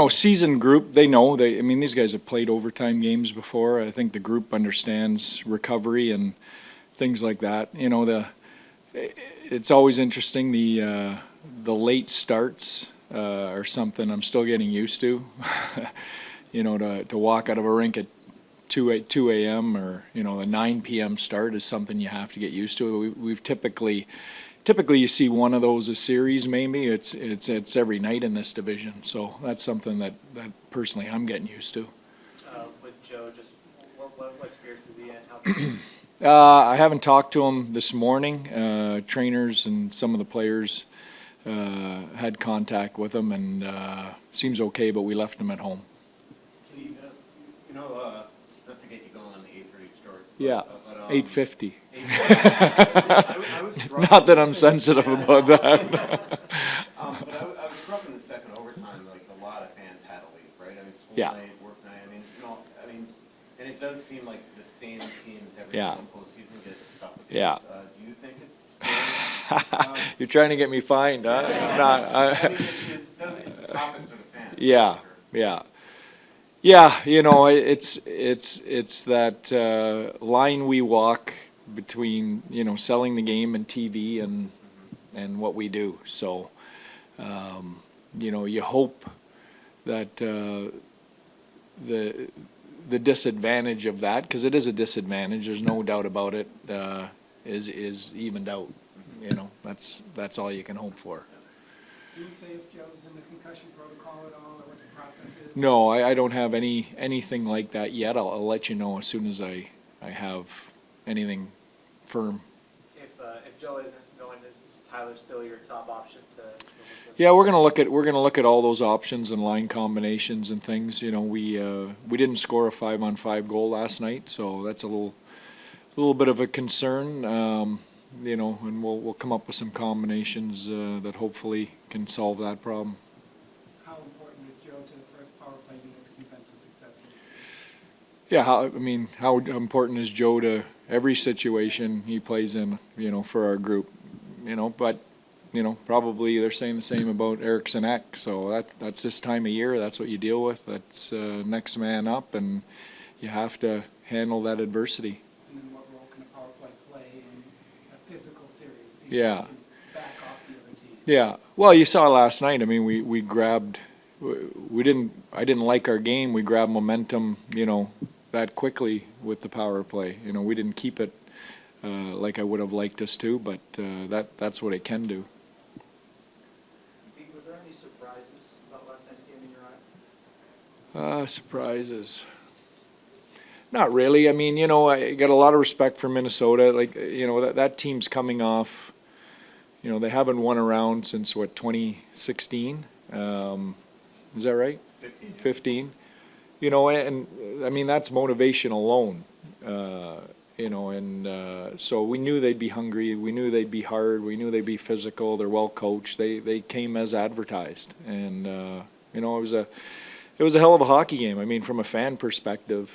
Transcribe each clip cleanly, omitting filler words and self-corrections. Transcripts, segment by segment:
Seasoned group, they know. These guys have played overtime games before. I think the group understands recovery and things like that. It's always interesting. The late starts are something I'm still getting used to. To walk out of a rink at 2 a.m. or the 9 p.m. start is something you have to get used to. We've typically you see one of those a series, maybe. It's every night in this division, so that's something that personally I'm getting used to. With Joe, just what spirits is he in? How I haven't talked to him this morning. Trainers and some of the players had contact with him, and seems okay, but we left him at home. Not to get you going on the 8:30 starts. Yeah, 8:50. I was struck. Not that I'm sensitive about that. But I was struck in the second overtime. Like a lot of fans had to leave, right? School night, work night. And it does seem like the same teams every single postseason get stuck with this. Yeah. Do you think it's? You're trying to get me fined, huh? It's a topic for the fans. Yeah, yeah. Yeah, it's that line we walk between, selling the game and TV and what we do. So, you hope that the disadvantage of that, because it is a disadvantage, there's no doubt about it, is evened out. That's all you can hope for. Do you say if Joe's in the concussion protocol at all, or what the process is? No, I don't have anything like that yet. I'll let you know as soon as I have anything firm. If Joe isn't going, is Tyler still your top option to? Yeah, we're gonna look at all those options and line combinations and things. We didn't score a 5-on-5 goal last night, so that's a little bit of a concern. And we'll come up with some combinations that hopefully can solve that problem. How important is Joe to the first power play unit because you've been so successful? Yeah, how important is Joe to every situation he plays in, for our group, but, probably they're saying the same about Eriksson Ek, so that's this time of year, that's what you deal with, that's next man up, and you have to handle that adversity. And then what role can a power play in a physical series? So Yeah. you can back off the other team. Yeah, well, you saw last night, we grabbed, I didn't like our game, we grabbed momentum, that quickly with the power play. We didn't keep it like I would have liked us to, but that's what it can do. Were there any surprises about last night's game in your eye? Surprises. Not really. I got a lot of respect for Minnesota. That team's coming off, they haven't won a round since, 2016? Is that right? 15. 15. And that's motivation alone. So we knew they'd be hungry. We knew they'd be hard. We knew they'd be physical. They're well coached. They came as advertised. And, it was a hell of a hockey game. From a fan perspective,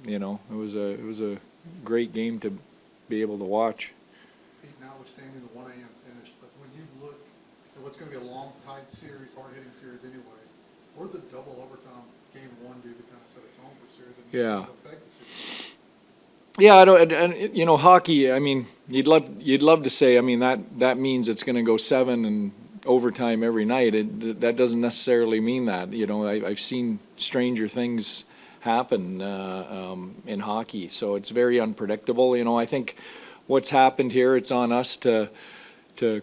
it was a great game to be able to watch. Pete, notwithstanding the 1 a.m. finish, but when you look at what's going to be a long, tight series, hard-hitting series anyway, what does a double overtime game one do to kind of set a tone for series and affect the series? Yeah, I don't, and hockey. You'd love to say. That means it's going to go 7 and overtime every night. That doesn't necessarily mean that. I've seen stranger things happen in hockey, so it's very unpredictable. I think what's happened here, it's on us to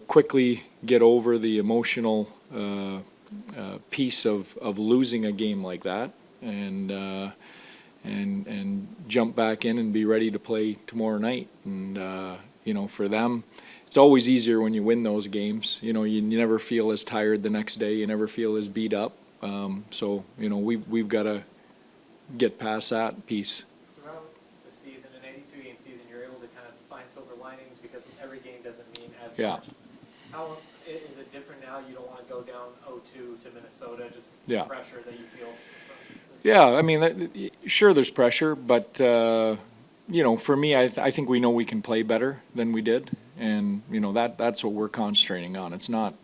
quickly get over the emotional piece of losing a game like that, and jump back in and be ready to play tomorrow night. And for them, it's always easier when you win those games. You never feel as tired the next day. You never feel as beat up. So we've got to get past that piece. Throughout the season, an 82-game season, you're able to kind of find silver linings because every game doesn't mean as much. How is it different now? You don't want to go down 0-2 to Minnesota, just the pressure that you feel? Yeah, sure there's pressure, but, for me, I think we know we can play better than we did, and, that's what we're concentrating on. It's not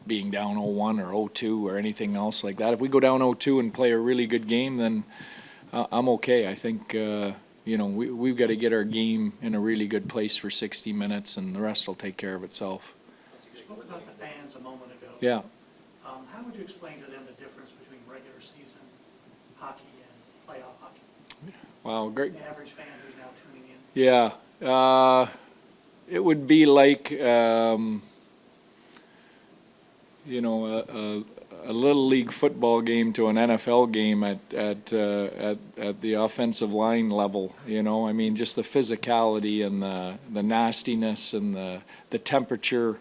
being down 0-1 or 0-2 or anything else like that. If we go down 0-2 and play a really good game, then I'm okay. I think, we've got to get our game in a really good place for 60 minutes, and the rest will take care of itself. You spoke about the fans a moment ago. Yeah. How would you explain to them the difference between regular season hockey and playoff hockey? Wow, great. The average fan who's now tuning in. Yeah. It would be like, a little league football game to an NFL game at the offensive line level. I mean, just the physicality and the nastiness and the temperature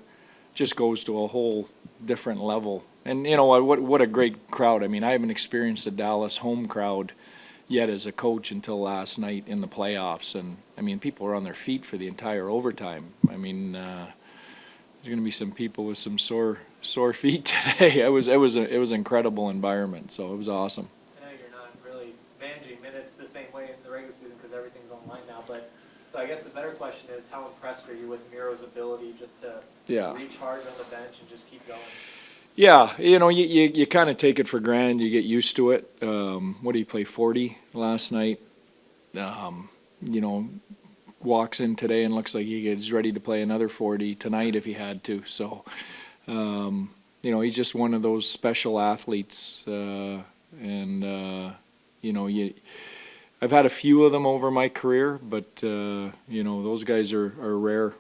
just goes to a whole different level. And what a great crowd. I mean, I haven't experienced a Dallas home crowd yet as a coach until last night in the playoffs. And I mean, people were on their feet for the entire overtime. I mean, there's going to be some people with some sore feet today. It was an incredible environment, so it was awesome. I know you're not really managing minutes the same way in the regular season because everything's online now, but so I guess the better question is, how impressed are you with Miro's ability just to recharge on the bench and just keep going? Yeah, you kind of take it for granted. You get used to it. What did he play, 40 last night? Walks in today and looks like he's ready to play another 40 tonight if he had to. So, he's just one of those special athletes. I've had a few of them over my career, but, those guys are rare.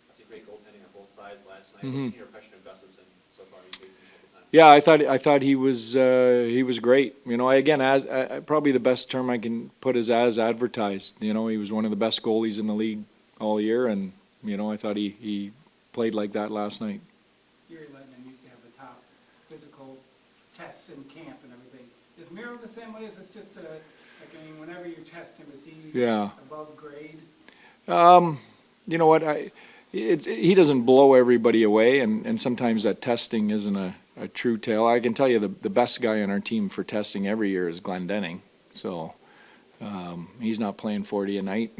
That's a great goaltending on both sides last night. Mhm. Your impression of Gustafson so far? You faced him a couple times. Yeah, I thought he was great. As probably the best term I can put is as advertised. He was one of the best goalies in the league all year, and I thought he played like that last night. Gary Lettman used to have the top physical tests in camp and everything. Is Miro the same way? Is this just whenever you test him, is he above grade? You know what? He doesn't blow everybody away, and sometimes that testing isn't a true tale. I can tell you the best guy on our team for testing every year is Glenn Denning. So he's not playing 40 a night.